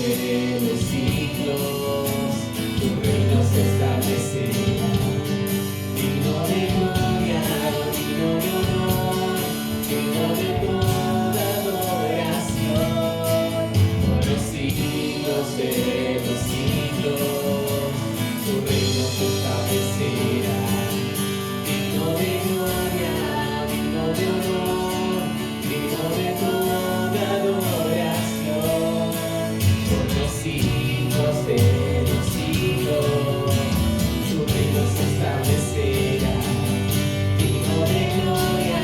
de los siglos, tu reino se establecerá. Digno de gloria, digno de honor, digno de toda adoración, por los siglos de los siglos, tu reino se establecerá. Digno de gloria, digno de honor, digno de toda adoración, por los siglos de los siglos, tu reino se establecerá. Digno de gloria,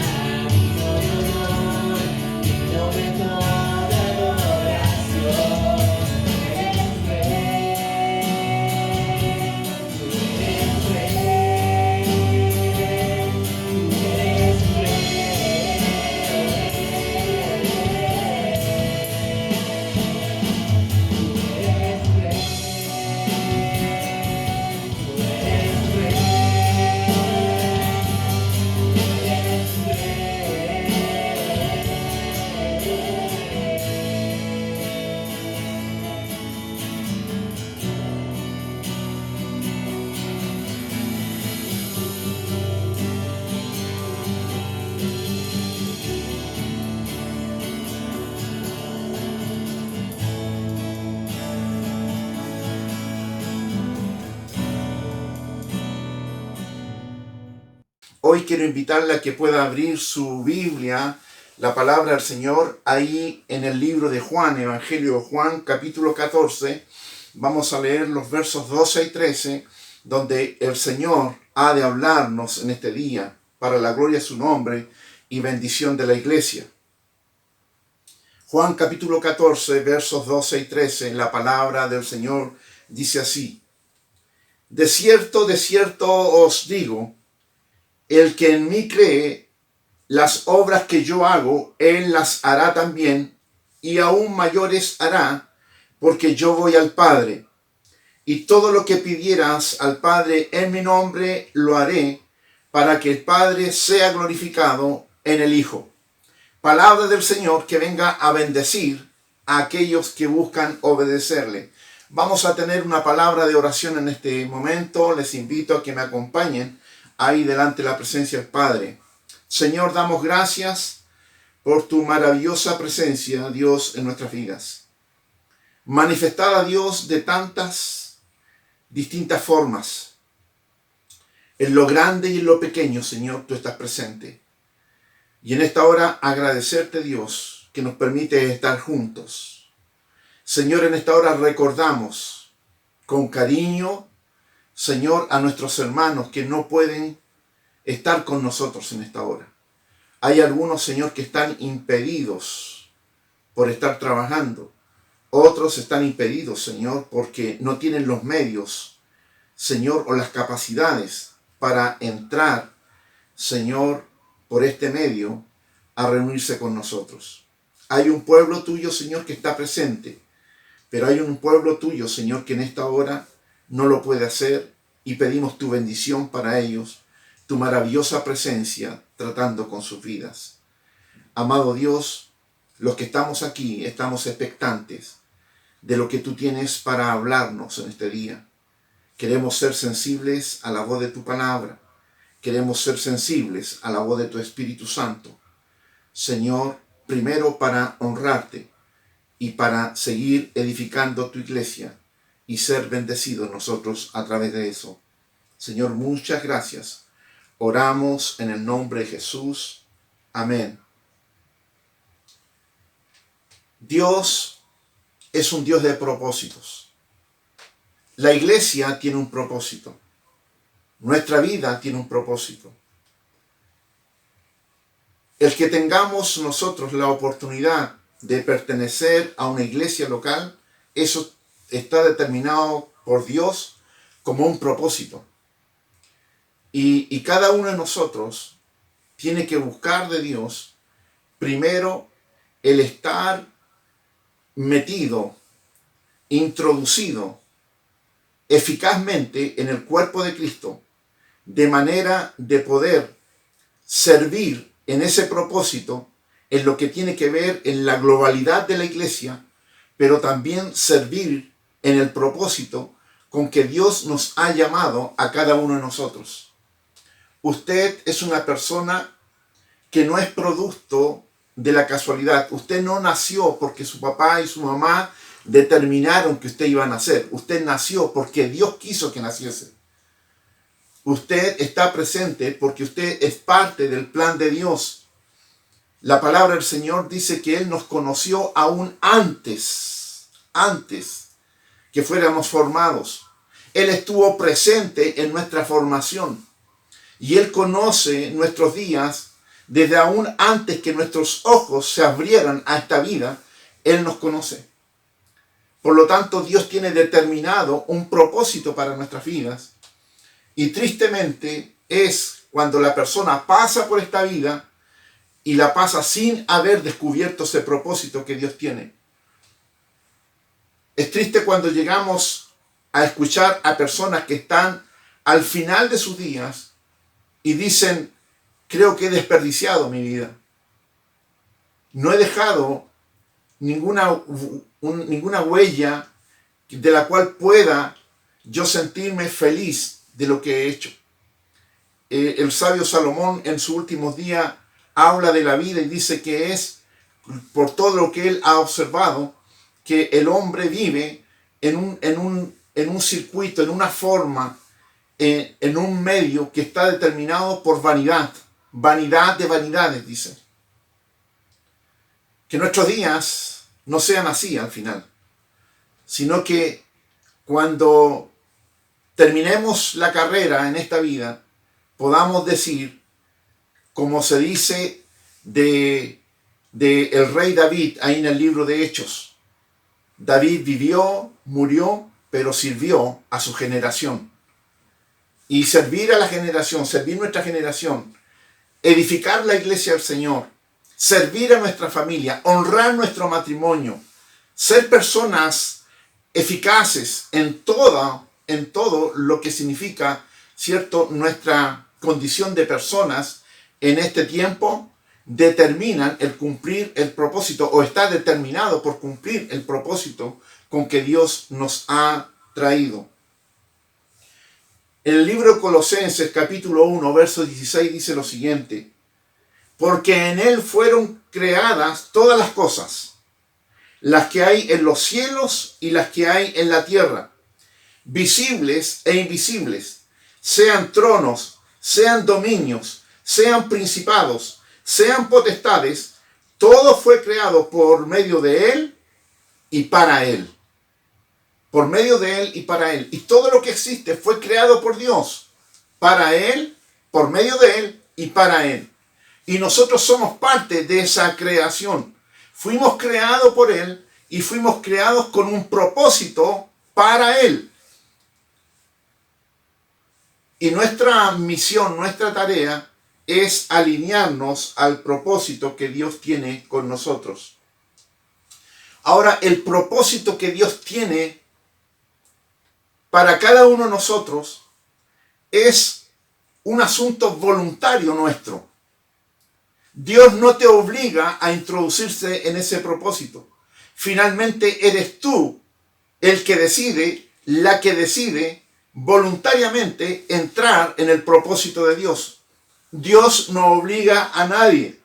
digno de honor, digno de toda adoración. Eres rey, tú eres rey, tú eres Hoy quiero invitarle a que pueda abrir su Biblia, la palabra del Señor, ahí en el libro de Juan, Evangelio de Juan, capítulo 14. Vamos a leer los versos 12 y 13, donde el Señor ha de hablarnos en este día para la gloria de su nombre y bendición de la iglesia. Juan capítulo 14, versos 12 y 13, la palabra del Señor dice así: de cierto os digo, el que en mí cree, las obras que yo hago, él las hará también, y aún mayores hará, porque yo voy al Padre. Y todo lo que pidieras al Padre en mi nombre, lo haré, para que el Padre sea glorificado en el Hijo. Palabra del Señor que venga a bendecir a aquellos que buscan obedecerle. Vamos a tener una palabra de oración en este momento. Les invito a que me acompañen ahí delante de la presencia del Padre. Señor, damos gracias por tu maravillosa presencia, Dios, en nuestras vidas. Manifestada, Dios, de tantas distintas formas. En lo grande y en lo pequeño, Señor, tú estás presente. Y en esta hora agradecerte, Dios, que nos permite estar juntos. Señor, en esta hora recordamos con cariño, Señor, a nuestros hermanos que no pueden estar con nosotros en esta hora. Hay algunos, Señor, que están impedidos por estar trabajando. Otros están impedidos, Señor, porque no tienen los medios, Señor, o las capacidades para entrar, Señor, por este medio a reunirse con nosotros. Hay un pueblo tuyo, Señor, que está presente, pero hay un pueblo tuyo, Señor, que en esta hora no lo puede hacer, y pedimos tu bendición para ellos, tu maravillosa presencia tratando con sus vidas. Amado Dios, los que estamos aquí estamos expectantes de lo que tú tienes para hablarnos en este día. Queremos ser sensibles a la voz de tu palabra. Queremos ser sensibles a la voz de tu Espíritu Santo. Señor, primero para honrarte y para seguir edificando tu iglesia y ser bendecidos nosotros a través de eso. Señor, muchas gracias. Oramos en el nombre de Jesús. Amén. Dios es un Dios de propósitos. La iglesia tiene un propósito. Nuestra vida tiene un propósito. El que tengamos nosotros la oportunidad de pertenecer a una iglesia local, eso está determinado por Dios como un propósito. Y cada uno de nosotros tiene que buscar de Dios primero el estar metido, introducido eficazmente en el cuerpo de Cristo, de manera de poder servir en ese propósito, en lo que tiene que ver en la globalidad de la iglesia, pero también servir en el propósito con que Dios nos ha llamado a cada uno de nosotros. Usted es una persona que no es producto de la casualidad. Usted no nació porque su papá y su mamá determinaron que usted iba a nacer. Usted nació porque Dios quiso que naciese. Usted está presente porque usted es parte del plan de Dios. La palabra del Señor dice que Él nos conoció aún antes que fuéramos formados. Él estuvo presente en nuestra formación y Él conoce nuestros días desde aún antes que nuestros ojos se abrieran a esta vida. Él nos conoce. Por lo tanto, Dios tiene determinado un propósito para nuestras vidas. Y tristemente es cuando la persona pasa por esta vida y la pasa sin haber descubierto ese propósito que Dios tiene. Es triste cuando llegamos a escuchar a personas que están al final de sus días y dicen: creo que he desperdiciado mi vida. No he dejado ninguna huella de la cual pueda yo sentirme feliz de lo que he hecho. El sabio Salomón en sus últimos días habla de la vida y dice que es por todo lo que él ha observado que el hombre vive en un circuito, en una forma, en un medio que está determinado por vanidad de vanidades, dice. Que nuestros días no sean así al final, sino que cuando terminemos la carrera en esta vida, podamos decir, como se dice de el rey David ahí en el libro de Hechos: David vivió, murió, pero sirvió a su generación. Y servir a la generación, servir nuestra generación, edificar la iglesia del Señor, servir a nuestra familia, honrar nuestro matrimonio, ser personas eficaces en todo lo que significa, ¿cierto?, nuestra condición de personas en este tiempo, determinan el cumplir el propósito, o está determinado por cumplir el propósito con que Dios nos ha traído. En el libro de Colosenses, capítulo 1, verso 16, dice lo siguiente: porque en Él fueron creadas todas las cosas, las que hay en los cielos y las que hay en la tierra, visibles e invisibles, sean tronos, sean dominios, sean principados, sean potestades. Todo fue creado por medio de Él y para Él. Por medio de Él y para Él. Y todo lo que existe fue creado por Dios, para Él, por medio de Él y para Él. Y nosotros somos parte de esa creación. Fuimos creados por Él y fuimos creados con un propósito para Él. Y nuestra misión, nuestra tarea es alinearnos al propósito que Dios tiene con nosotros. Ahora, el propósito que Dios tiene para cada uno de nosotros es un asunto voluntario nuestro. Dios no te obliga a introducirse en ese propósito. Finalmente eres tú el que decide, la que decide voluntariamente entrar en el propósito de Dios. Dios no obliga a nadie.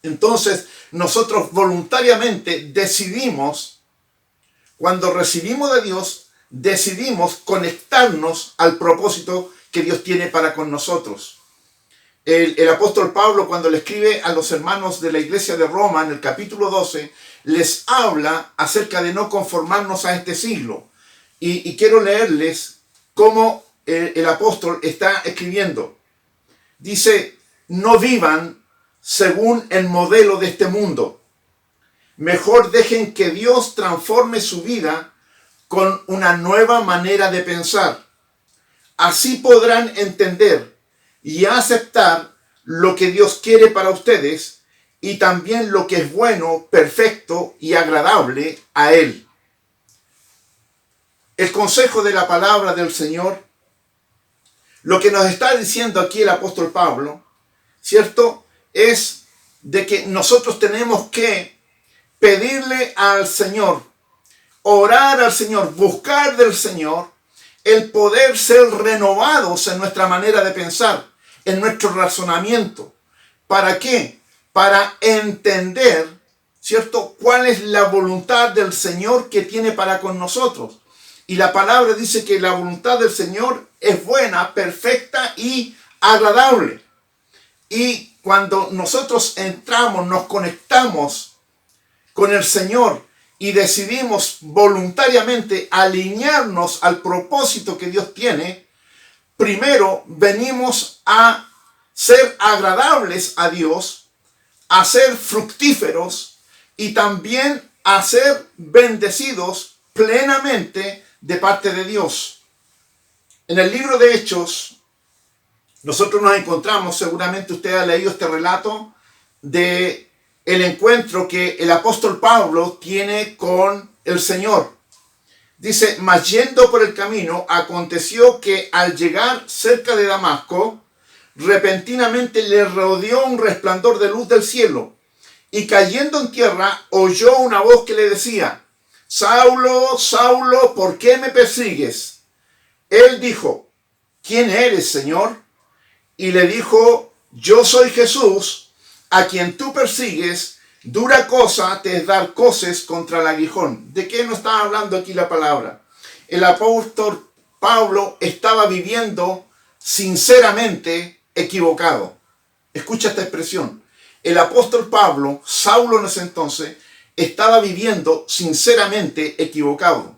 Entonces nosotros voluntariamente decidimos, cuando recibimos de Dios, decidimos conectarnos al propósito que Dios tiene para con nosotros. El apóstol Pablo, cuando le escribe a los hermanos de la iglesia de Roma en el capítulo 12, les habla acerca de no conformarnos a este siglo. Y quiero leerles cómo el apóstol está escribiendo. Dice: no vivan según el modelo de este mundo. Mejor dejen que Dios transforme su vida con una nueva manera de pensar. Así podrán entender y aceptar lo que Dios quiere para ustedes y también lo que es bueno, perfecto y agradable a Él. El consejo de la palabra del Señor, lo que nos está diciendo aquí el apóstol Pablo, ¿cierto?, es de que nosotros tenemos que pedirle al Señor, orar al Señor, buscar del Señor el poder ser renovados en nuestra manera de pensar, en nuestro razonamiento. ¿Para qué? Para entender, ¿cierto?, cuál es la voluntad del Señor que tiene para con nosotros. Y la palabra dice que la voluntad del Señor es buena, perfecta y agradable. Y cuando nosotros entramos, nos conectamos con el Señor y decidimos voluntariamente alinearnos al propósito que Dios tiene, primero venimos a ser agradables a Dios, a ser fructíferos y también a ser bendecidos plenamente de parte de Dios. En el libro de Hechos, nosotros nos encontramos, seguramente usted ha leído este relato, de el encuentro que el apóstol Pablo tiene con el Señor. Dice, mas yendo por el camino, aconteció que al llegar cerca de Damasco, repentinamente le rodeó un resplandor de luz del cielo, y cayendo en tierra, oyó una voz que le decía, Saulo, Saulo, ¿por qué me persigues? Él dijo, ¿quién eres, Señor? Y le dijo, yo soy Jesús, a quien tú persigues. Dura cosa te es dar coces contra el aguijón. ¿De qué nos está hablando aquí la palabra? El apóstol Pablo estaba viviendo sinceramente equivocado. Escucha esta expresión. El apóstol Pablo, Saulo en ese entonces, estaba viviendo sinceramente equivocado.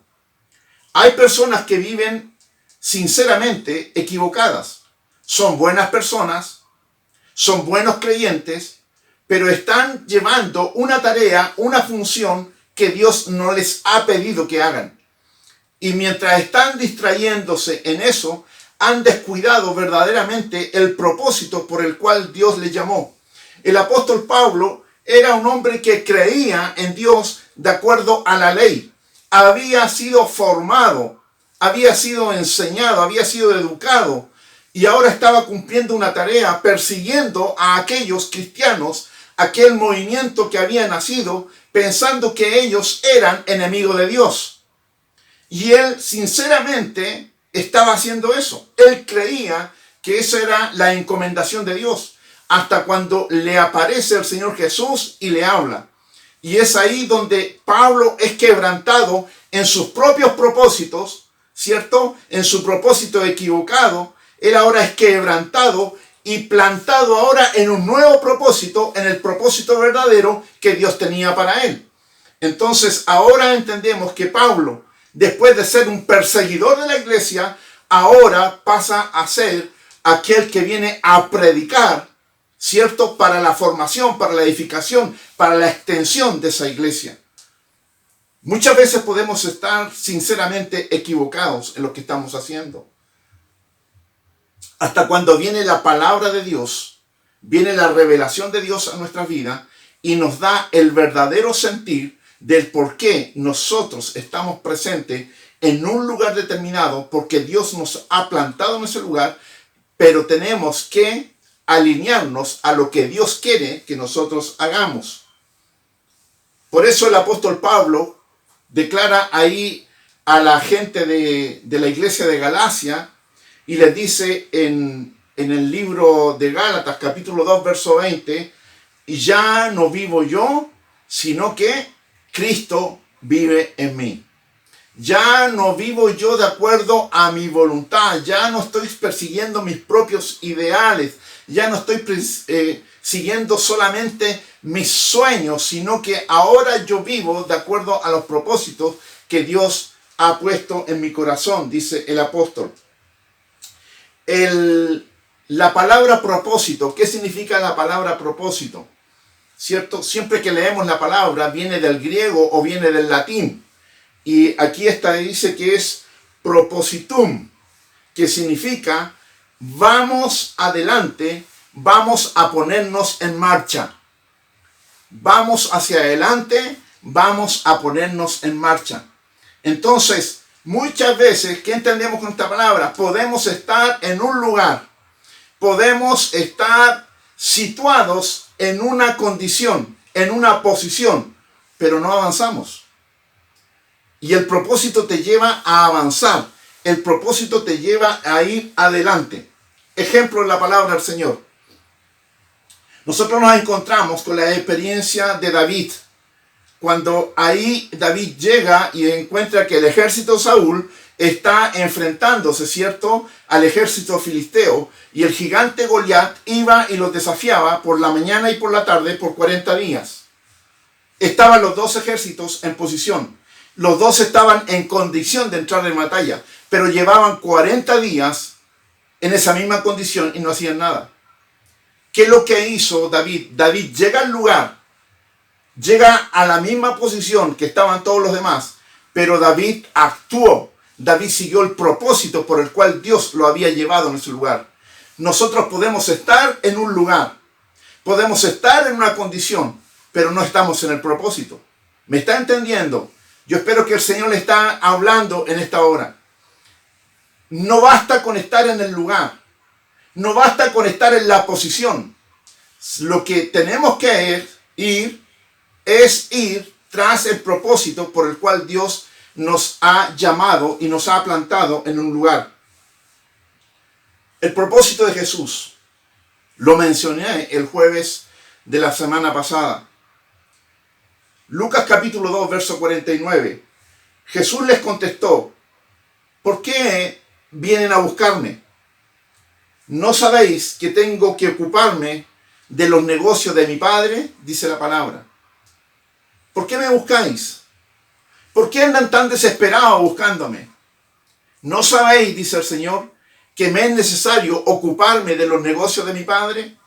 Hay personas que viven sinceramente equivocadas. Son buenas personas, son buenos creyentes, pero están llevando una tarea, una función que Dios no les ha pedido que hagan. Y mientras están distrayéndose en eso, han descuidado verdaderamente el propósito por el cual Dios les llamó. El apóstol Pablo era un hombre que creía en Dios de acuerdo a la ley. Había sido formado, había sido enseñado, había sido educado y ahora estaba cumpliendo una tarea persiguiendo a aquellos cristianos, aquel movimiento que había nacido pensando que ellos eran enemigos de Dios. Y él sinceramente estaba haciendo eso. Él creía que esa era la encomendación de Dios. Hasta cuando le aparece el Señor Jesús y le habla. Y es ahí donde Pablo es quebrantado en sus propios propósitos, ¿cierto? En su propósito equivocado. Él ahora es quebrantado y plantado ahora en un nuevo propósito, en el propósito verdadero que Dios tenía para él. Entonces ahora entendemos que Pablo, después de ser un perseguidor de la iglesia, ahora pasa a ser aquel que viene a predicar, ¿cierto? Para la formación, para la edificación, para la extensión de esa iglesia. Muchas veces podemos estar sinceramente equivocados en lo que estamos haciendo. Hasta cuando viene la palabra de Dios, viene la revelación de Dios a nuestra vida y nos da el verdadero sentir del por qué nosotros estamos presentes en un lugar determinado, porque Dios nos ha plantado en ese lugar, pero tenemos que alinearnos a lo que Dios quiere que nosotros hagamos. Por eso el apóstol Pablo declara ahí a la gente de la iglesia de Galacia y les dice en el libro de Gálatas, capítulo 2, verso 20, y ya no vivo yo, sino que Cristo vive en mí. Ya no vivo yo de acuerdo a mi voluntad, ya no estoy persiguiendo mis propios ideales, ya no estoy siguiendo solamente mis sueños, sino que ahora yo vivo de acuerdo a los propósitos que Dios ha puesto en mi corazón, dice el apóstol. La palabra propósito, ¿qué significa la palabra propósito? ¿Cierto? Siempre que leemos la palabra viene del griego o viene del latín. Y aquí dice que es propositum, que significa vamos adelante, vamos a ponernos en marcha. Vamos hacia adelante, vamos a ponernos en marcha. Entonces, muchas veces, ¿qué entendemos con esta palabra? Podemos estar en un lugar, podemos estar situados en una condición, en una posición. pero no avanzamos. Y el propósito te lleva a avanzar. El propósito te lleva a ir adelante. Ejemplo en la palabra del Señor. Nosotros nos encontramos con la experiencia de David. Cuando ahí David llega y encuentra que el ejército de Saúl está enfrentándose, ¿cierto?, al ejército filisteo, y el gigante Goliat iba y los desafiaba por la mañana y por la tarde por 40 días. Estaban los dos ejércitos en posición. Los dos estaban en condición de entrar en batalla, pero llevaban 40 días en esa misma condición y no hacían nada. ¿Qué es lo que hizo David? David llega al lugar, llega a la misma posición que estaban todos los demás, pero David actuó. David siguió el propósito por el cual Dios lo había llevado en ese lugar. Nosotros podemos estar en un lugar, podemos estar en una condición, pero no estamos en el propósito. ¿Me está entendiendo? Yo espero que el Señor le está hablando en esta hora. No basta con estar en el lugar, no basta con estar en la posición. Lo que tenemos que ir tras el propósito por el cual Dios nos ha llamado y nos ha plantado en un lugar. El propósito de Jesús lo mencioné el jueves de la semana pasada. Lucas capítulo 2, verso 49. Jesús les contestó: ¿por qué vienen a buscarme? ¿No sabéis que tengo que ocuparme de los negocios de mi Padre? Dice la palabra. ¿Por qué me buscáis? ¿Por qué andan tan desesperados buscándome? ¿No sabéis, dice el Señor, que me es necesario ocuparme de los negocios de mi Padre?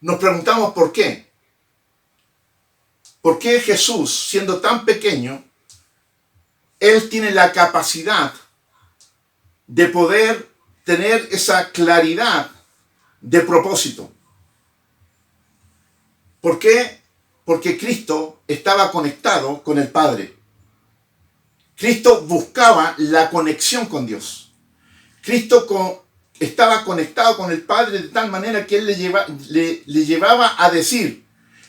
Nos preguntamos por qué. ¿Por qué Jesús, siendo tan pequeño, Él tiene la capacidad de poder tener esa claridad de propósito? ¿Por qué? Porque Cristo estaba conectado con el Padre. Cristo buscaba la conexión con Dios. Cristo estaba conectado con el Padre de tal manera que Él le llevaba a decir: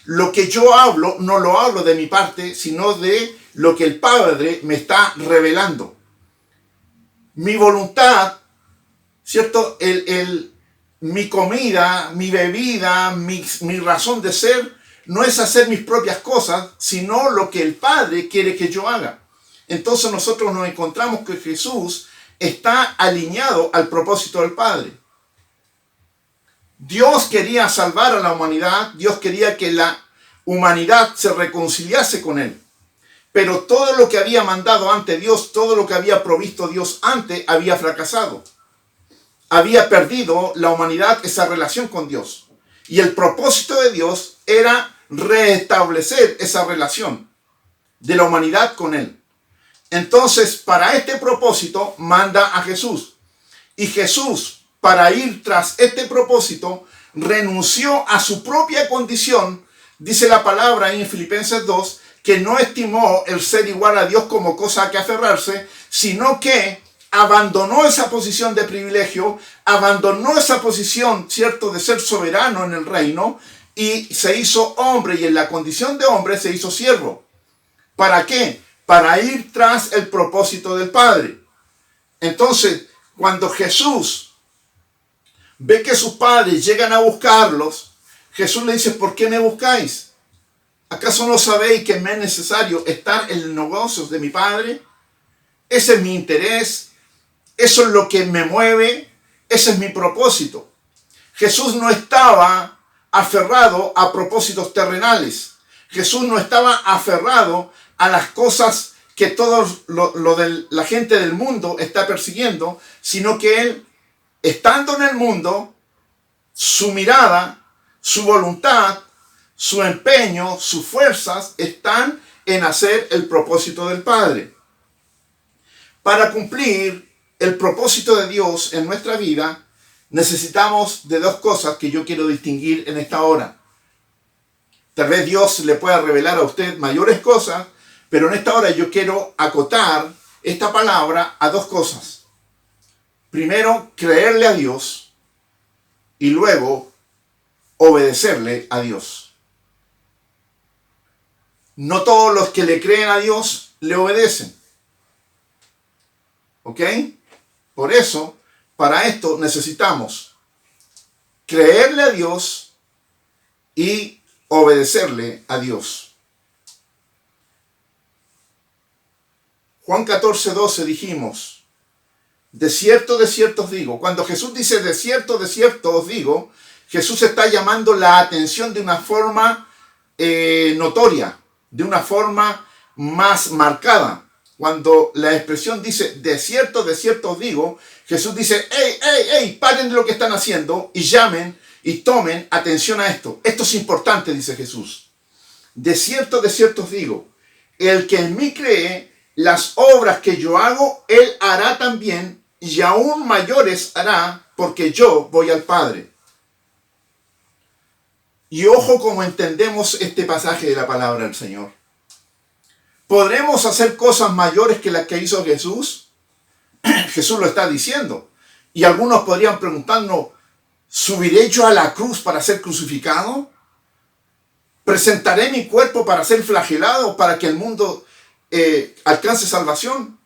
lo que yo hablo, no lo hablo de mi parte, sino de lo que el Padre me está revelando. Mi voluntad, ¿cierto? Mi comida, mi bebida, mi razón de ser, no es hacer mis propias cosas, sino lo que el Padre quiere que yo haga. Entonces nosotros nos encontramos que Jesús está alineado al propósito del Padre. Dios quería salvar a la humanidad, Dios quería que la humanidad se reconciliase con Él. Pero todo lo que había mandado ante Dios, todo lo que había provisto Dios antes, había fracasado. Había perdido la humanidad esa relación con Dios. Y el propósito de Dios era restablecer esa relación de la humanidad con Él. Entonces, para este propósito, manda a Jesús. Y Jesús, para ir tras este propósito, renunció a su propia condición. Dice la palabra en Filipenses 2, que no estimó el ser igual a Dios como cosa a que aferrarse, sino que abandonó esa posición de privilegio, abandonó esa posición, ¿cierto?, de ser soberano en el reino, y se hizo hombre, y en la condición de hombre se hizo siervo. ¿Para qué? Para ir tras el propósito del Padre. Entonces, cuando Jesús ve que sus padres llegan a buscarlos, Jesús le dice: ¿por qué me buscáis? ¿Acaso no sabéis que me es necesario estar en los negocios de mi Padre? Ese es mi interés, eso es lo que me mueve, ese es mi propósito. Jesús no estaba aferrado a propósitos terrenales. Jesús no estaba aferrado a las cosas que la gente del mundo está persiguiendo, sino que Él, estando en el mundo, su mirada, su voluntad, su empeño, sus fuerzas están en hacer el propósito del Padre. Para cumplir el propósito de Dios en nuestra vida, necesitamos de dos cosas que yo quiero distinguir en esta hora. Tal vez Dios le pueda revelar a usted mayores cosas, pero en esta hora yo quiero acotar esta palabra a dos cosas. Primero, creerle a Dios, y luego obedecerle a Dios. No todos los que le creen a Dios le obedecen. ¿Ok? Por eso, para esto necesitamos creerle a Dios y obedecerle a Dios. Juan 14:12 dijimos, de cierto os digo. Cuando Jesús dice de cierto os digo, Jesús está llamando la atención de una forma notoria, de una forma más marcada. Cuando la expresión dice de cierto os digo, Jesús dice, ¡Ey! Paren de lo que están haciendo y llamen y tomen atención a esto. Esto es importante, dice Jesús. De cierto os digo, el que en mí cree, las obras que yo hago, él hará también, y aún mayores hará, porque yo voy al Padre. Y ojo como entendemos este pasaje de la palabra del Señor. ¿Podremos hacer cosas mayores que las que hizo Jesús? Jesús lo está diciendo. Y algunos podrían preguntarnos, ¿subiré yo a la cruz para ser crucificado? ¿Presentaré mi cuerpo para ser flagelado, para que el mundo alcance salvación?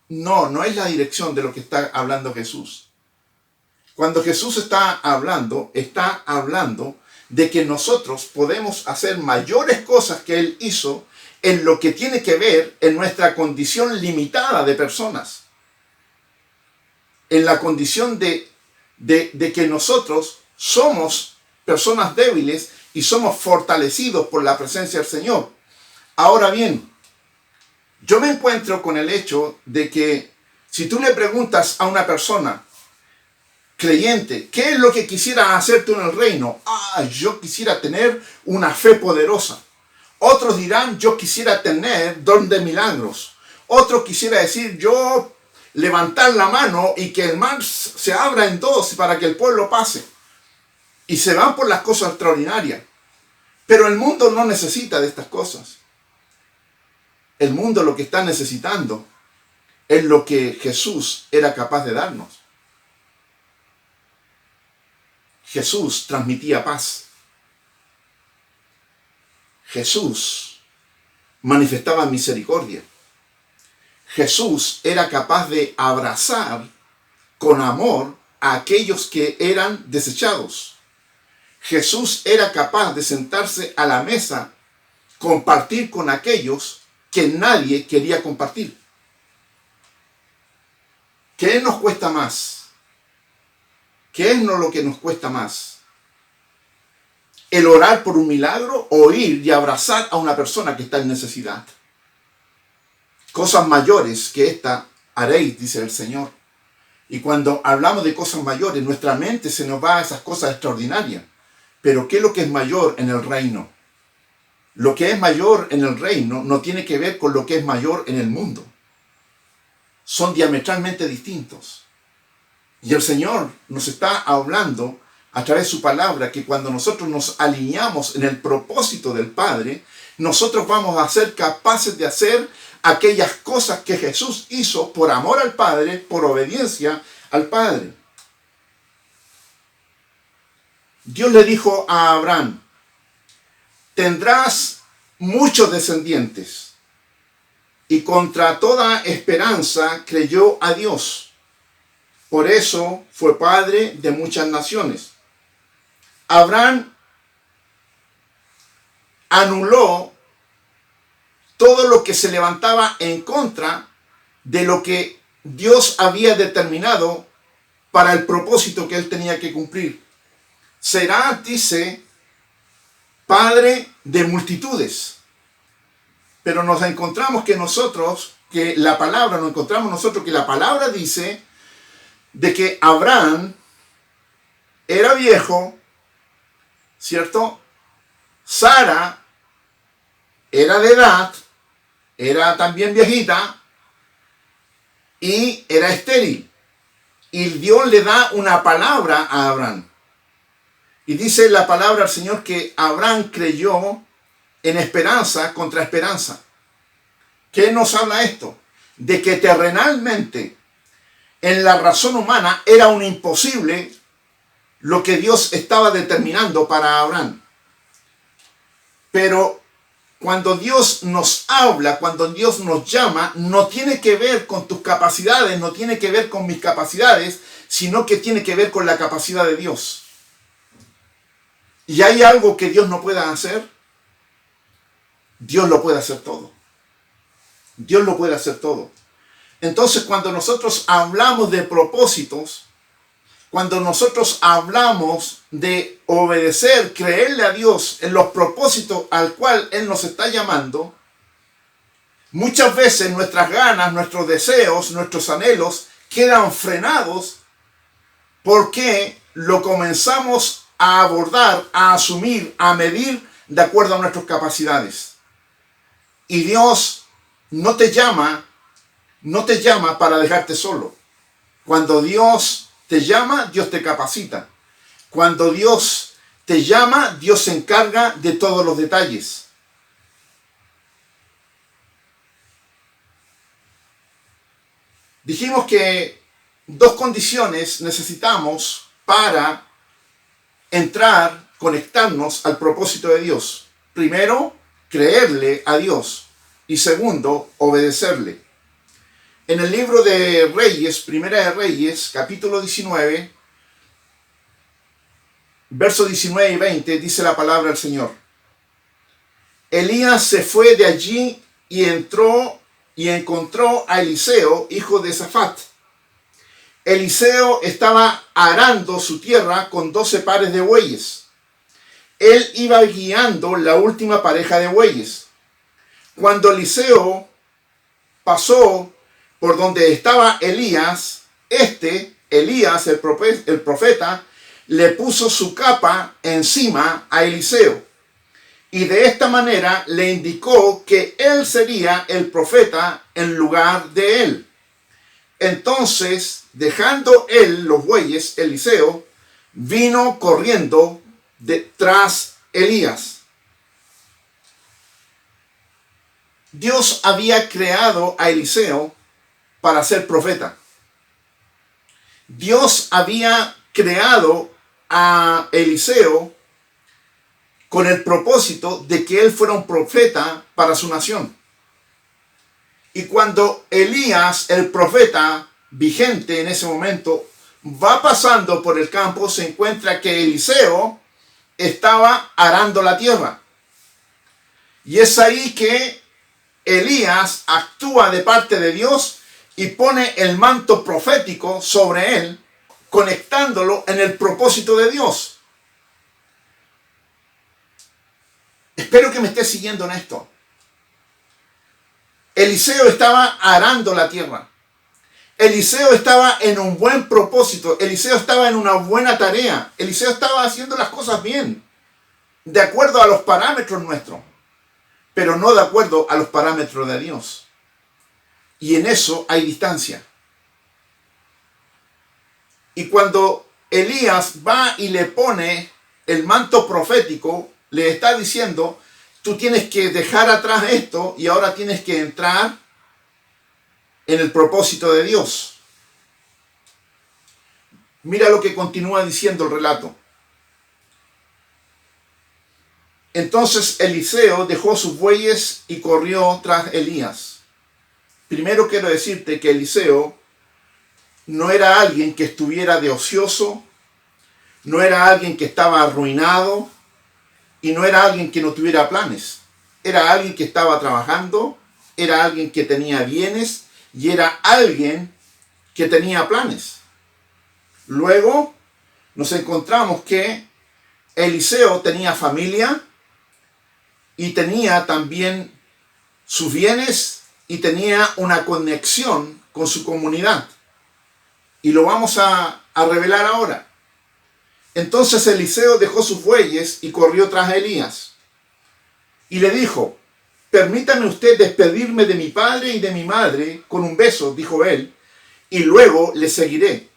No es la dirección de lo que está hablando Jesús. Cuando Jesús está hablando de que nosotros podemos hacer mayores cosas que Él hizo en lo que tiene que ver en nuestra condición limitada de personas. En la condición de que nosotros somos personas débiles y somos fortalecidos por la presencia del Señor. Ahora bien, yo me encuentro con el hecho de que si tú le preguntas a una persona creyente, ¿qué es lo que quisiera hacer tú en el reino? Yo quisiera tener una fe poderosa. Otros dirán, yo quisiera tener don de milagros. Otros quisiera decir, yo levantar la mano y que el mar se abra en dos para que el pueblo pase. Y se van por las cosas extraordinarias. Pero el mundo no necesita de estas cosas. El mundo lo que está necesitando es lo que Jesús era capaz de darnos. Jesús transmitía paz. Jesús manifestaba misericordia. Jesús era capaz de abrazar con amor a aquellos que eran desechados. Jesús era capaz de sentarse a la mesa, compartir con aquellos que nadie quería compartir. ¿Qué nos cuesta más? ¿Qué es lo que nos cuesta más? ¿El orar por un milagro o ir y abrazar a una persona que está en necesidad? Cosas mayores que esta haréis, dice el Señor. Y cuando hablamos de cosas mayores, nuestra mente se nos va a esas cosas extraordinarias. Pero ¿qué es lo que es mayor en el reino? Lo que es mayor en el reino no tiene que ver con lo que es mayor en el mundo. Son diametralmente distintos. Y el Señor nos está hablando a través de su palabra que cuando nosotros nos alineamos en el propósito del Padre, nosotros vamos a ser capaces de hacer aquellas cosas que Jesús hizo por amor al Padre, por obediencia al Padre. Dios le dijo a Abraham, tendrás muchos descendientes. Y contra toda esperanza creyó a Dios. Por eso fue padre de muchas naciones. Abraham anuló todo lo que se levantaba en contra de lo que Dios había determinado para el propósito que él tenía que cumplir. Será, dice, padre de multitudes. Pero nos encontramos que la palabra dice de que Abraham era viejo, ¿cierto? Sara era de edad, era también viejita y era estéril. Y Dios le da una palabra a Abraham. Y dice la palabra del Señor que Abraham creyó en esperanza contra esperanza. ¿Qué nos habla esto? De que terrenalmente, en la razón humana, era un imposible lo que Dios estaba determinando para Abraham. Pero cuando Dios nos habla, cuando Dios nos llama, no tiene que ver con tus capacidades, no tiene que ver con mis capacidades, sino que tiene que ver con la capacidad de Dios. ¿Y hay algo que Dios no pueda hacer? Dios lo puede hacer todo. Dios lo puede hacer todo. Entonces, cuando nosotros hablamos de propósitos, cuando nosotros hablamos de obedecer, creerle a Dios en los propósitos al cual Él nos está llamando, muchas veces nuestras ganas, nuestros deseos, nuestros anhelos quedan frenados porque lo comenzamos a abordar, a asumir, a medir de acuerdo a nuestras capacidades. Y Dios no te llama para dejarte solo. Cuando Dios te llama, Dios te capacita. Cuando Dios te llama, Dios se encarga de todos los detalles. Dijimos que 2 condiciones necesitamos para entrar, conectarnos al propósito de Dios. Primero, creerle a Dios. Y segundo, obedecerle. En el libro de Reyes, Primera de Reyes, capítulo 19, versos 19 y 20, dice la palabra del Señor. Elías se fue de allí y entró y encontró a Eliseo, hijo de Safat. Eliseo estaba arando su tierra con 12 pares de bueyes. Él iba guiando la última pareja de bueyes. Cuando Eliseo pasó por donde estaba Elías, Elías, el profeta, le puso su capa encima a Eliseo. Y de esta manera le indicó que él sería el profeta en lugar de él. Entonces, dejando él los bueyes, Eliseo vino corriendo detrás Elías. Dios había creado a Eliseo para ser profeta. Dios había creado a Eliseo con el propósito de que él fuera un profeta para su nación. Y cuando Elías, el profeta vigente en ese momento, va pasando por el campo, se encuentra que Eliseo estaba arando la tierra. Y es ahí que Elías actúa de parte de Dios y pone el manto profético sobre él, conectándolo en el propósito de Dios. Espero que me estés siguiendo en esto. Eliseo estaba arando la tierra. Eliseo estaba en un buen propósito. Eliseo estaba en una buena tarea. Eliseo estaba haciendo las cosas bien, de acuerdo a los parámetros nuestros, pero no de acuerdo a los parámetros de Dios. Y en eso hay distancia. Y cuando Elías va y le pone el manto profético, le está diciendo: tú tienes que dejar atrás esto y ahora tienes que entrar en el propósito de Dios. Mira lo que continúa diciendo el relato. Entonces Eliseo dejó sus bueyes y corrió tras Elías. Primero quiero decirte que Eliseo no era alguien que estuviera de ocioso, no era alguien que estaba arruinado y no era alguien que no tuviera planes. Era alguien que estaba trabajando, era alguien que tenía bienes y era alguien que tenía planes. Luego nos encontramos que Eliseo tenía familia y tenía también sus bienes y tenía una conexión con su comunidad. Y lo vamos a revelar ahora. Entonces Eliseo dejó sus bueyes y corrió tras Elías. Y le dijo: permítame usted despedirme de mi padre y de mi madre con un beso, dijo él, y luego le seguiré.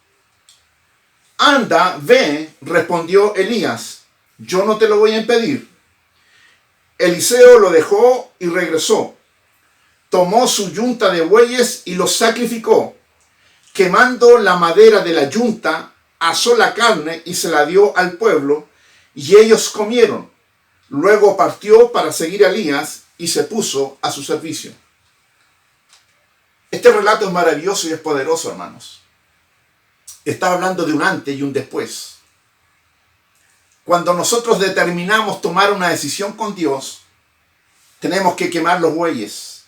Anda, ve, respondió Elías, yo no te lo voy a impedir. Eliseo lo dejó y regresó. Tomó su yunta de bueyes y los sacrificó. Quemando la madera de la yunta, asó la carne y se la dio al pueblo, y ellos comieron. Luego partió para seguir a Elías, y se puso a su servicio. Este relato es maravilloso y es poderoso, hermanos. Está hablando de un antes y un después. Cuando nosotros determinamos tomar una decisión con Dios, tenemos que quemar los bueyes.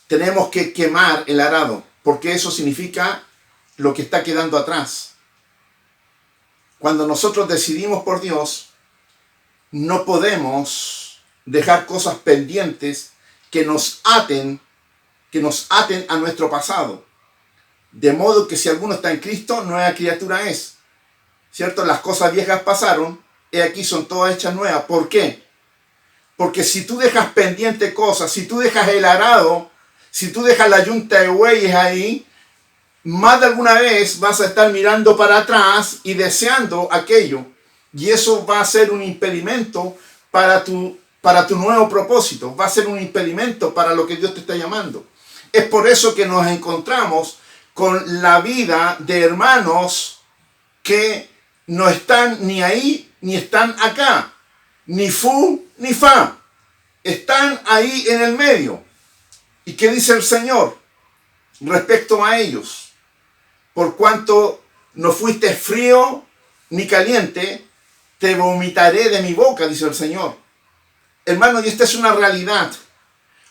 Tenemos que quemar el arado, porque eso significa lo que está quedando atrás. Cuando nosotros decidimos por Dios, no podemos dejar cosas pendientes que nos aten a nuestro pasado. De modo que si alguno está en Cristo, nueva criatura es. ¿Cierto? Las cosas viejas pasaron, y aquí son todas hechas nuevas. ¿Por qué? Porque si tú dejas pendiente cosas, si tú dejas el arado, si tú dejas la yunta de bueyes ahí, más de alguna vez vas a estar mirando para atrás y deseando aquello. Y eso va a ser un impedimento para tu nuevo propósito. Va a ser un impedimento para lo que Dios te está llamando. Es por eso que nos encontramos con la vida de hermanos que no están ni ahí ni están acá. Ni fu ni fa. Están ahí en el medio. ¿Y qué dice el Señor respecto a ellos? Por cuanto no fuiste frío ni caliente, te vomitaré de mi boca, dice el Señor. Hermano, y esta es una realidad.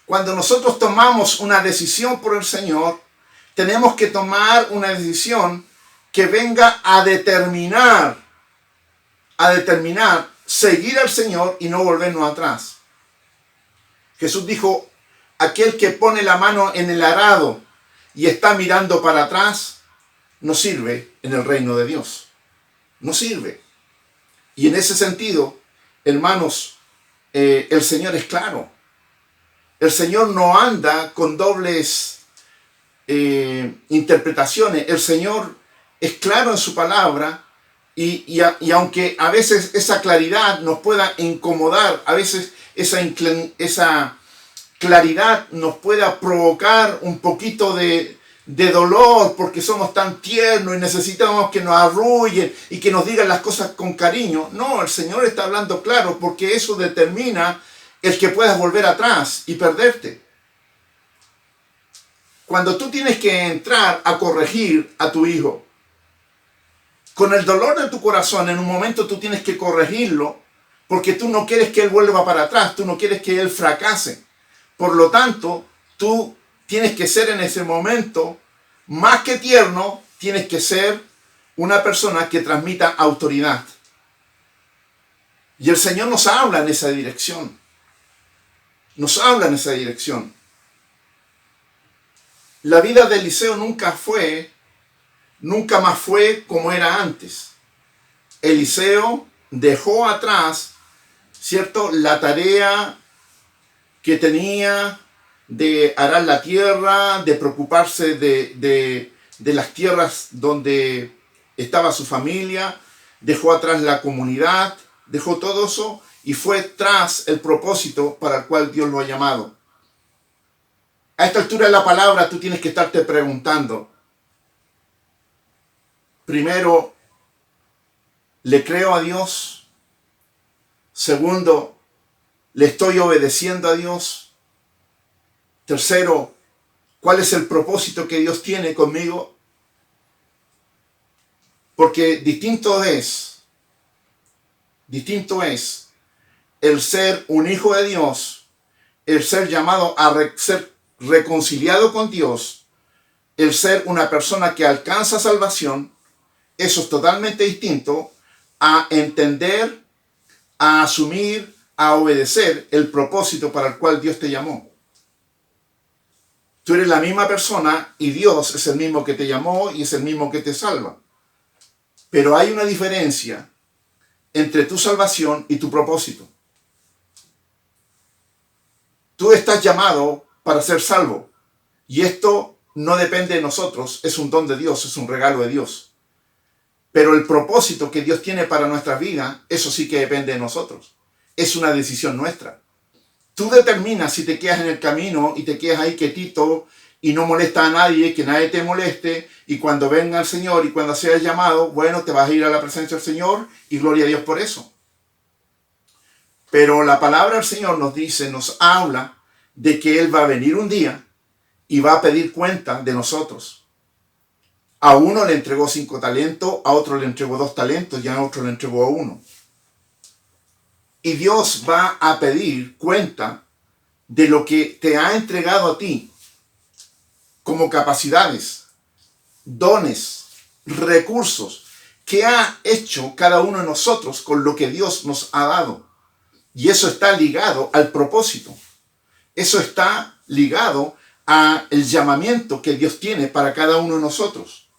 Cuando nosotros tomamos una decisión por el Señor, tenemos que tomar una decisión que venga a determinar seguir al Señor y no volvernos atrás. Jesús dijo, aquel que pone la mano en el arado y está mirando para atrás, no sirve en el reino de Dios. No sirve. Y en ese sentido, hermanos, el Señor es claro. El Señor no anda con dobles interpretaciones. El Señor es claro en su palabra y aunque a veces esa claridad nos pueda incomodar, a veces esa claridad nos pueda provocar un poquito de dolor porque somos tan tiernos y necesitamos que nos arrullen y que nos digan las cosas con cariño. No, el Señor está hablando claro porque eso determina el que puedas volver atrás y perderte. Cuando tú tienes que entrar a corregir a tu hijo, con el dolor de tu corazón, en un momento tú tienes que corregirlo porque tú no quieres que él vuelva para atrás, tú no quieres que él fracase. Por lo tanto, tú tienes que ser en ese momento, más que tierno, tienes que ser una persona que transmita autoridad. Y el Señor nos habla en esa dirección. Nos habla en esa dirección. La vida de Eliseo nunca más fue como era antes. Eliseo dejó atrás, ¿cierto?, la tarea que tenía de arar la tierra, de preocuparse de las tierras donde estaba su familia, dejó atrás la comunidad, dejó todo eso y fue tras el propósito para el cual Dios lo ha llamado. A esta altura de la palabra tú tienes que estarte preguntando, primero, ¿le creo a Dios? Segundo, ¿le estoy obedeciendo a Dios? Tercero, ¿cuál es el propósito que Dios tiene conmigo? Porque distinto es el ser un hijo de Dios, el ser llamado a ser reconciliado con Dios, el ser una persona que alcanza salvación. Eso es totalmente distinto a entender, a asumir, a obedecer el propósito para el cual Dios te llamó. Tú eres la misma persona y Dios es el mismo que te llamó y es el mismo que te salva. Pero hay una diferencia entre tu salvación y tu propósito. Tú estás llamado para ser salvo y esto no depende de nosotros, es un don de Dios, es un regalo de Dios. Pero el propósito que Dios tiene para nuestra vida, eso sí que depende de nosotros. Es una decisión nuestra. Tú determinas si te quedas en el camino y te quedas ahí quietito y no molesta a nadie, que nadie te moleste, y cuando venga el Señor y cuando seas llamado, bueno, te vas a ir a la presencia del Señor y gloria a Dios por eso. Pero la palabra del Señor nos dice, nos habla de que Él va a venir un día y va a pedir cuenta de nosotros. A uno le entregó 5 talentos, a otro le entregó 2 talentos y a otro le entregó 1. Y Dios va a pedir cuenta de lo que te ha entregado a ti como capacidades, dones, recursos que ha hecho cada uno de nosotros con lo que Dios nos ha dado. Y eso está ligado al propósito. Eso está ligado al llamamiento que Dios tiene para cada uno de nosotros.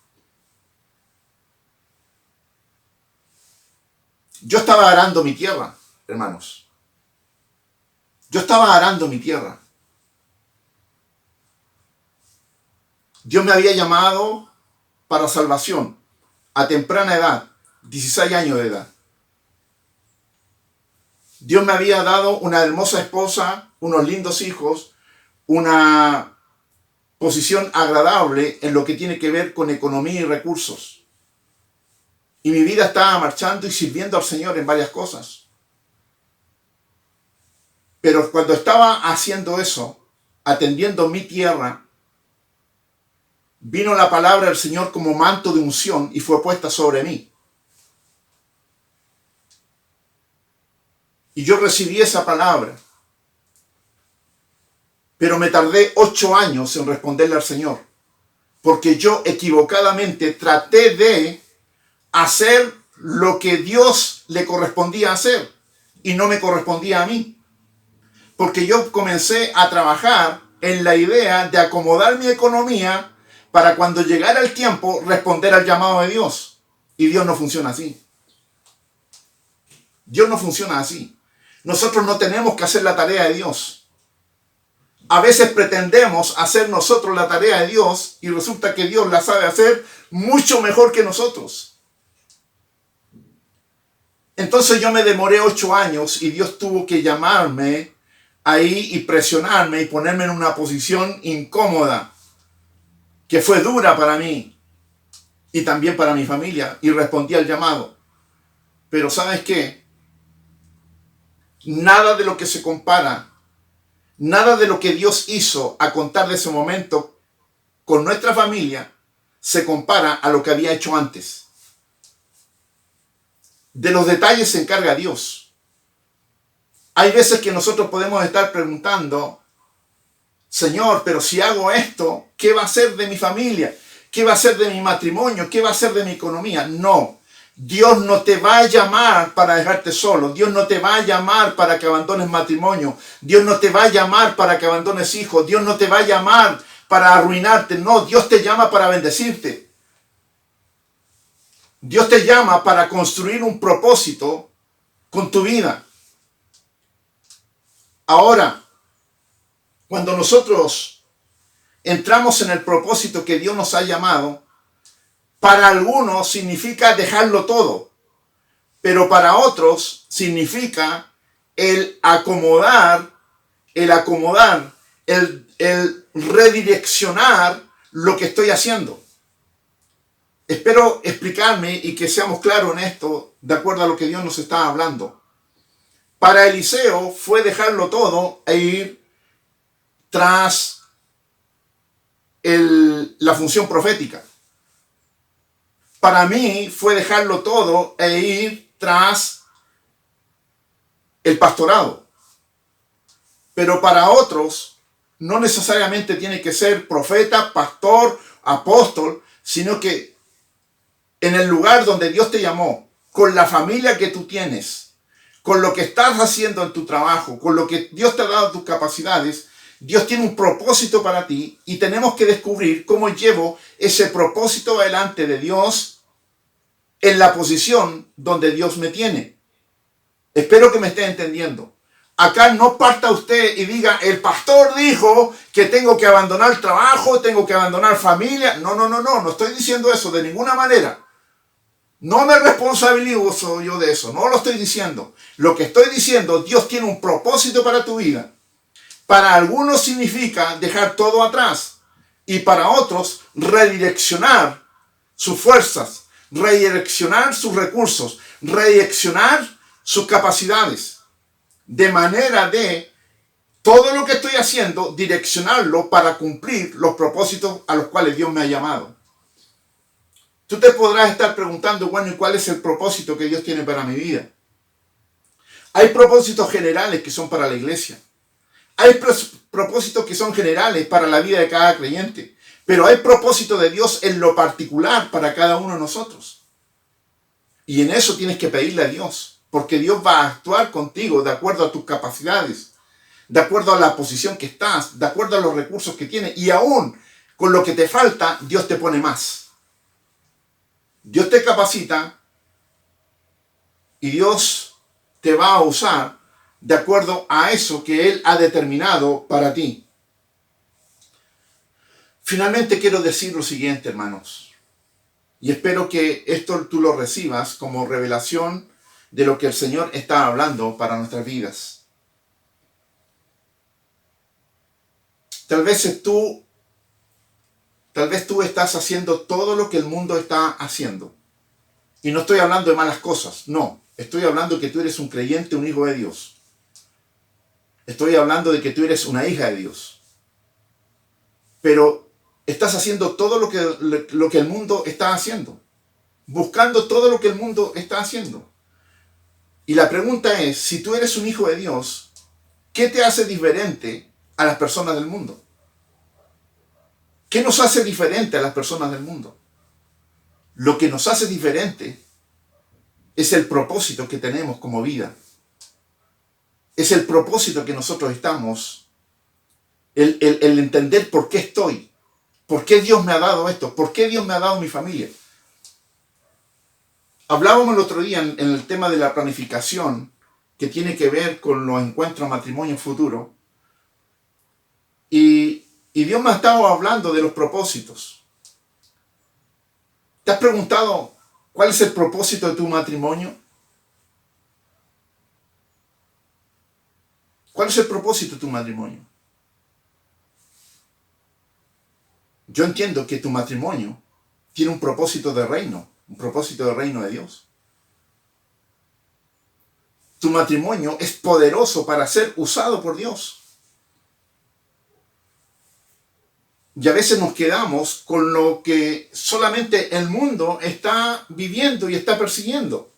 Yo estaba arando mi tierra, hermanos. Yo estaba arando mi tierra. Dios me había llamado para salvación a temprana edad, 16 años de edad. Dios me había dado una hermosa esposa, unos lindos hijos, una posición agradable en lo que tiene que ver con economía y recursos. Y mi vida estaba marchando y sirviendo al Señor en varias cosas. Pero cuando estaba haciendo eso, atendiendo mi tierra, vino la palabra del Señor como manto de unción y fue puesta sobre mí. Y yo recibí esa palabra. Pero me tardé 8 años en responderle al Señor. Porque yo equivocadamente traté de hacer lo que Dios le correspondía hacer. Y no me correspondía a mí. Porque yo comencé a trabajar en la idea de acomodar mi economía para cuando llegara el tiempo responder al llamado de Dios. Y Dios no funciona así. Dios no funciona así. Nosotros no tenemos que hacer la tarea de Dios. A veces pretendemos hacer nosotros la tarea de Dios y resulta que Dios la sabe hacer mucho mejor que nosotros. Entonces yo me demoré 8 años y Dios tuvo que llamarme ahí y presionarme y ponerme en una posición incómoda, que fue dura para mí y también para mi familia, y respondí al llamado. Pero ¿sabes qué? Nada de lo que se compara, nada de lo que Dios hizo a contar de ese momento con nuestra familia se compara a lo que había hecho antes. De los detalles se encarga Dios. Hay veces que nosotros podemos estar preguntando, Señor, pero si hago esto, ¿qué va a ser de mi familia? ¿Qué va a ser de mi matrimonio? ¿Qué va a ser de mi economía? No, Dios no te va a llamar para dejarte solo. Dios no te va a llamar para que abandones matrimonio. Dios no te va a llamar para que abandones hijos. Dios no te va a llamar para arruinarte. No, Dios te llama para bendecirte. Dios te llama para construir un propósito con tu vida. Ahora, cuando nosotros entramos en el propósito que Dios nos ha llamado, para algunos significa dejarlo todo, pero para otros significa el acomodar, el redireccionar lo que estoy haciendo. Espero explicarme y que seamos claros en esto, de acuerdo a lo que Dios nos está hablando. Para Eliseo fue dejarlo todo e ir tras la función profética. Para mí fue dejarlo todo e ir tras el pastorado. Pero para otros no necesariamente tiene que ser profeta, pastor, apóstol, sino que en el lugar donde Dios te llamó, con la familia que tú tienes, con lo que estás haciendo en tu trabajo, con lo que Dios te ha dado tus capacidades, Dios tiene un propósito para ti y tenemos que descubrir cómo llevo ese propósito delante de Dios en la posición donde Dios me tiene. Espero que me esté entendiendo. Acá no parta usted y diga, el pastor dijo que tengo que abandonar el trabajo, tengo que abandonar familia. No estoy diciendo eso de ninguna manera. No me responsabilizo yo de eso, no lo estoy diciendo. Lo que estoy diciendo, Dios tiene un propósito para tu vida. Para algunos significa dejar todo atrás y para otros redireccionar sus fuerzas, redireccionar sus recursos, redireccionar sus capacidades. de manera de todo lo que estoy haciendo, direccionarlo para cumplir los propósitos a los cuales Dios me ha llamado. Tú te podrás estar preguntando, bueno, ¿y cuál es el propósito que Dios tiene para mi vida? Hay propósitos generales que son para la iglesia. Hay propósitos que son generales para la vida de cada creyente. Pero hay propósito de Dios en lo particular para cada uno de nosotros. Y en eso tienes que pedirle a Dios. Porque Dios va a actuar contigo de acuerdo a tus capacidades, de acuerdo a la posición que estás, de acuerdo a los recursos que tienes. Y aún con lo que te falta, Dios te pone más. Dios te capacita y Dios te va a usar de acuerdo a eso que Él ha determinado para ti. Finalmente quiero decir lo siguiente, hermanos, y espero que esto tú lo recibas como revelación de lo que el Señor está hablando para nuestras vidas. Tal vez tú estás haciendo todo lo que el mundo está haciendo. Y no estoy hablando de malas cosas, no. Estoy hablando de que tú eres un creyente, un hijo de Dios. Estoy hablando de que tú eres una hija de Dios. Pero estás haciendo todo lo que el mundo está haciendo. Buscando todo lo que el mundo está haciendo. Y la pregunta es, si tú eres un hijo de Dios, ¿qué te hace diferente a las personas del mundo? ¿Qué nos hace diferente a las personas del mundo? Lo que nos hace diferente es el propósito que tenemos como vida. Es el propósito que nosotros estamos, el entender por qué estoy, por qué Dios me ha dado esto, por qué Dios me ha dado mi familia. Hablábamos el otro día en el tema de la planificación que tiene que ver con los encuentros matrimonio futuro. Y Dios me ha estado hablando de los propósitos. ¿Te has preguntado cuál es el propósito de tu matrimonio? ¿Cuál es el propósito de tu matrimonio? Yo entiendo que tu matrimonio tiene un propósito de reino, un propósito de reino de Dios. Tu matrimonio es poderoso para ser usado por Dios. Y a veces nos quedamos con lo que solamente el mundo está viviendo y está persiguiendo.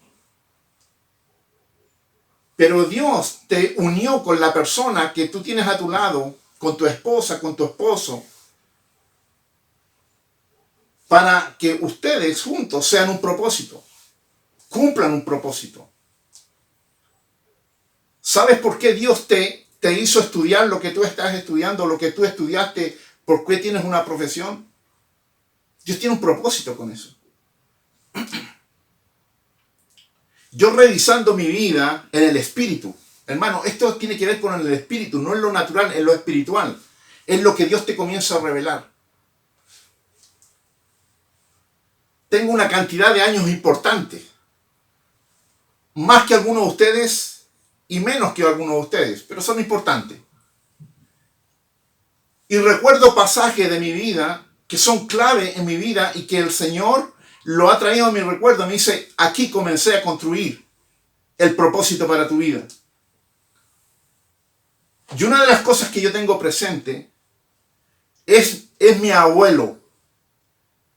Pero Dios te unió con la persona que tú tienes a tu lado, con tu esposa, con tu esposo, para que ustedes juntos sean un propósito, cumplan un propósito. ¿Sabes por qué Dios te hizo estudiar lo que tú estás estudiando, lo que tú estudiaste? ¿Por qué tienes una profesión? Dios tiene un propósito con eso. Yo revisando mi vida en el espíritu, hermano, esto tiene que ver con el espíritu, no en lo natural, en lo espiritual. Es lo que Dios te comienza a revelar. Tengo una cantidad de años importante. Más que algunos de ustedes y menos que algunos de ustedes, pero son importantes. Y recuerdo pasajes de mi vida que son clave en mi vida y que el Señor lo ha traído a mi recuerdo. Me dice, aquí comencé a construir el propósito para tu vida. Y una de las cosas que yo tengo presente es mi abuelo.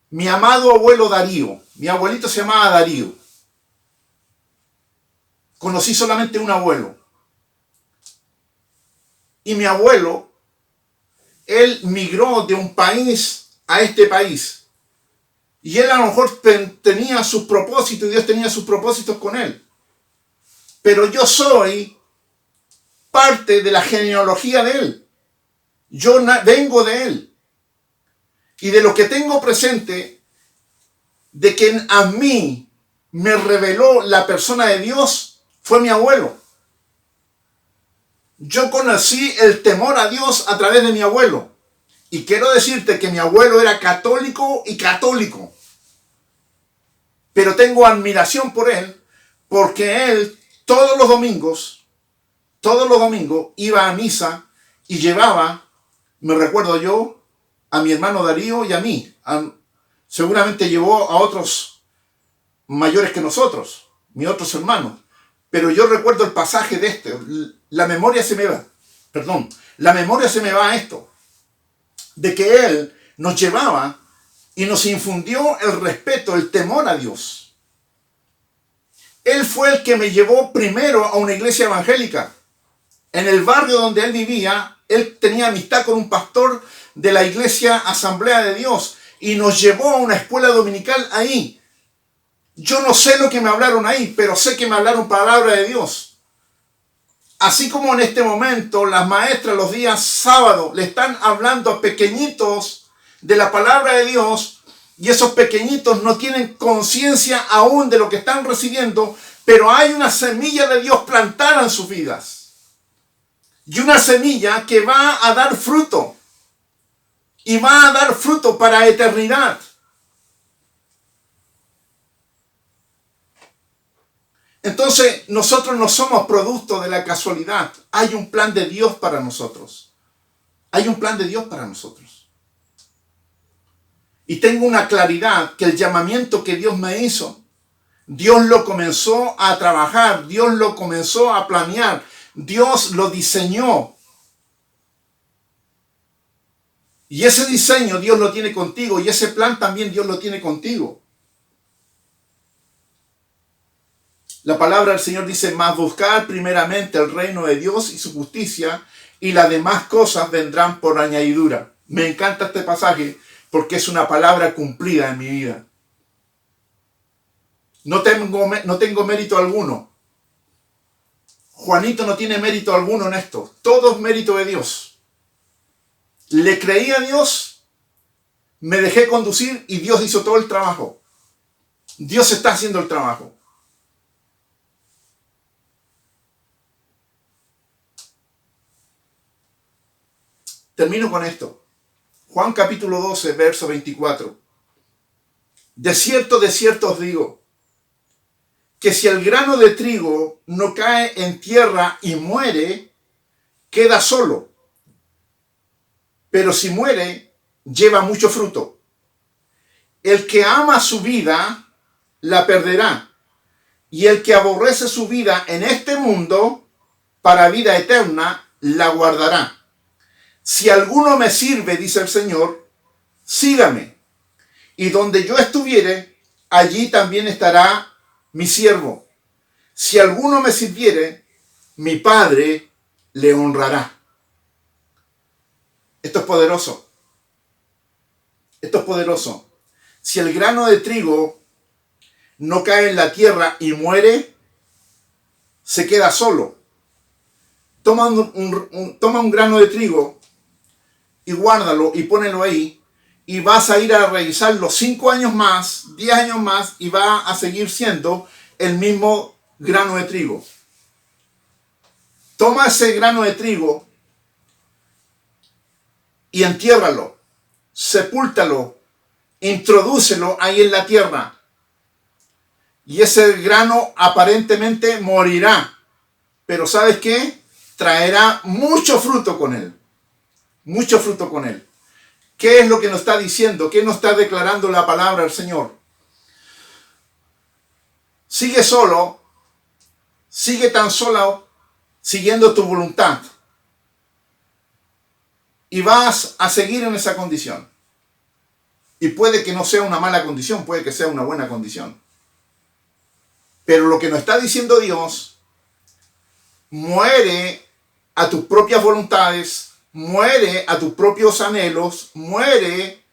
Mi amado abuelo Darío. Mi abuelito se llamaba Darío. Conocí solamente un abuelo. Y mi abuelo, él migró de un país a este país. Y él a lo mejor tenía sus propósitos y Dios tenía sus propósitos con él. Pero yo soy parte de la genealogía de él. Yo vengo de él. Y de lo que tengo presente, de quien a mí me reveló la persona de Dios, fue mi abuelo. Yo conocí el temor a Dios a través de mi abuelo. Y quiero decirte que mi abuelo era católico y católico. Pero tengo admiración por él, porque él todos los domingos, iba a misa y llevaba, me recuerdo yo, a mi hermano Darío y a mí. Seguramente llevó a otros mayores que nosotros, mis otros hermanos. pero yo recuerdo el pasaje de este. La memoria se me va. Perdón, la memoria se me va a esto. De que Él nos llevaba y nos infundió el respeto, el temor a Dios. Él fue el que me llevó primero a una iglesia evangélica. En el barrio donde él vivía, él tenía amistad con un pastor de la iglesia Asamblea de Dios y nos llevó a una escuela dominical ahí. Yo no sé lo que me hablaron ahí, pero sé que me hablaron palabra de Dios. Así como en este momento las maestras los días sábados le están hablando a pequeñitos de la palabra de Dios, y esos pequeñitos no tienen conciencia aún de lo que están recibiendo, pero hay una semilla de Dios plantada en sus vidas. Y una semilla que va a dar fruto. Y va a dar fruto para eternidad. Entonces, nosotros no somos producto de la casualidad. Hay un plan de Dios para nosotros. Hay un plan de Dios para nosotros. Y tengo una claridad que el llamamiento que Dios me hizo, Dios lo comenzó a trabajar, Dios lo comenzó a planear, Dios lo diseñó. Y ese diseño Dios lo tiene contigo y ese plan también Dios lo tiene contigo. La palabra del Señor dice, mas buscar primeramente el reino de Dios y su justicia, y las demás cosas vendrán por añadidura. Me encanta este pasaje porque es una palabra cumplida en mi vida. No tengo mérito alguno. Juanito no tiene mérito alguno en esto. Todo es mérito de Dios. Le creí a Dios, me dejé conducir y Dios hizo todo el trabajo. Dios está haciendo el trabajo. Termino con esto. Juan capítulo 12, verso 24. De cierto os digo, que si el grano de trigo no cae en tierra y muere, queda solo. Pero si muere, lleva mucho fruto. El que ama su vida, la perderá. Y el que aborrece su vida en este mundo, para vida eterna, la guardará. Si alguno me sirve, dice el Señor, sígame. Y donde yo estuviere, allí también estará mi siervo. Si alguno me sirviere, mi Padre le honrará. Esto es poderoso. Esto es poderoso. Si el grano de trigo no cae en la tierra y muere, se queda solo. Toma un grano de trigo y guárdalo y pónelo ahí, y vas a ir a revisarlo 5 años más, 10 años más, y va a seguir siendo el mismo grano de trigo. Toma ese grano de trigo y entiérralo, sepúltalo, introdúcelo ahí en la tierra, y ese grano aparentemente morirá, pero ¿sabes qué? Traerá mucho fruto con él. Mucho fruto con él. ¿Qué es lo que nos está diciendo? ¿Qué nos está declarando la palabra del Señor? Sigue solo, sigue tan solo, siguiendo tu voluntad. Y vas a seguir en esa condición. Y puede que no sea una mala condición, puede que sea una buena condición. Pero lo que nos está diciendo Dios, muere a tus propias voluntades, muere a tus propios anhelos, muere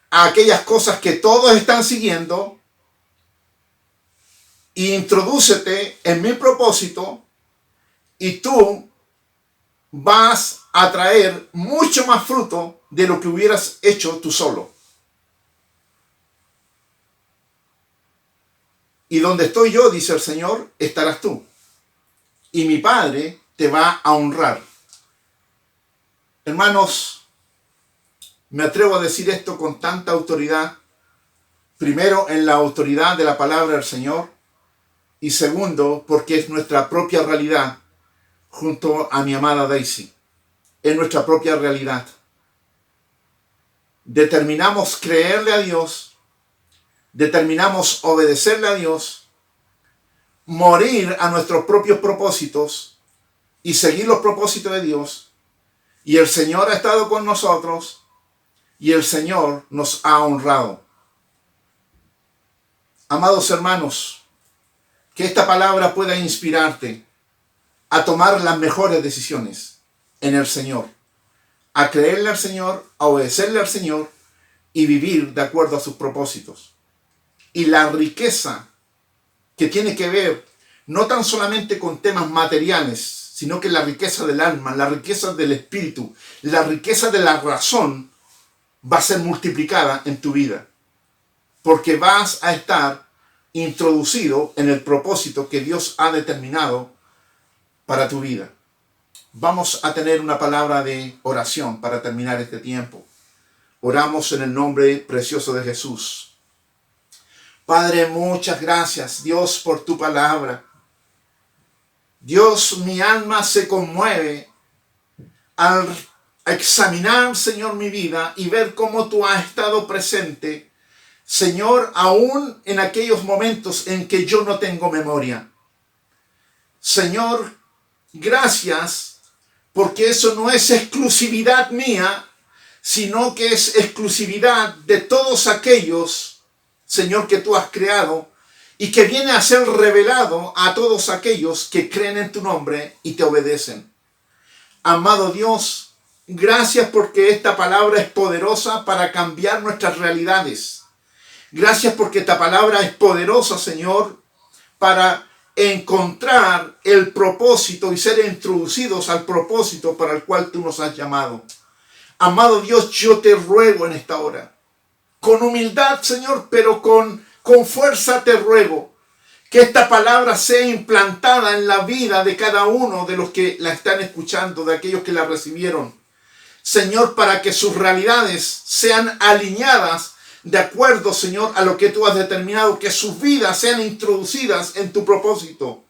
a aquellas cosas que todos están siguiendo, e introdúcete en mi propósito, y tú vas a traer mucho más fruto de lo que hubieras hecho tú solo. Y donde estoy yo, dice el Señor, estarás tú. Y mi Padre te va a honrar. Hermanos, me atrevo a decir esto con tanta autoridad. Primero, en la autoridad de la palabra del Señor. Y segundo, porque es nuestra propia realidad junto a mi amada Daisy. Es nuestra propia realidad. Determinamos creerle a Dios. Determinamos obedecerle a Dios. morir a nuestros propios propósitos y seguir los propósitos de Dios. Y el Señor ha estado con nosotros y el Señor nos ha honrado. Amados hermanos, que esta palabra pueda inspirarte a tomar las mejores decisiones en el Señor, a creerle al Señor, a obedecerle al Señor y vivir de acuerdo a sus propósitos. Y la riqueza que tiene que ver no tan solamente con temas materiales, sino que la riqueza del alma, la riqueza del espíritu, la riqueza de la razón va a ser multiplicada en tu vida. Porque vas a estar introducido en el propósito que Dios ha determinado para tu vida. Vamos a tener una palabra de oración para terminar este tiempo. Oramos en el nombre precioso de Jesús. Padre, muchas gracias, Dios, por tu palabra. Dios, mi alma se conmueve al examinar, Señor, mi vida y ver cómo tú has estado presente, Señor, aún en aquellos momentos en que yo no tengo memoria. Señor, gracias, porque eso no es exclusividad mía, sino que es exclusividad de todos aquellos, Señor, que tú has creado y que viene a ser revelado a todos aquellos que creen en tu nombre y te obedecen. Amado Dios, gracias porque esta palabra es poderosa para cambiar nuestras realidades. Gracias porque esta palabra es poderosa, Señor, para encontrar el propósito y ser introducidos al propósito para el cual tú nos has llamado. Amado Dios, yo te ruego en esta hora, con humildad, Señor, pero con fuerza te ruego, que esta palabra sea implantada en la vida de cada uno de los que la están escuchando, de aquellos que la recibieron. Señor, para que sus realidades sean alineadas de acuerdo, Señor, a lo que tú has determinado, que sus vidas sean introducidas en tu propósito,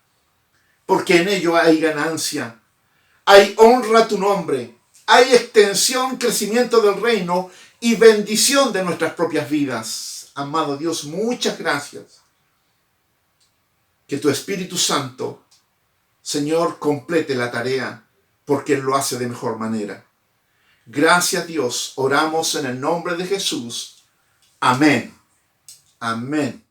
porque en ello hay ganancia, hay honra a tu nombre, hay extensión, crecimiento del reino y bendición de nuestras propias vidas. Amado Dios, muchas gracias. Que tu Espíritu Santo, Señor, complete la tarea, porque Él lo hace de mejor manera. Gracias, Dios. Oramos en el nombre de Jesús. Amén. Amén.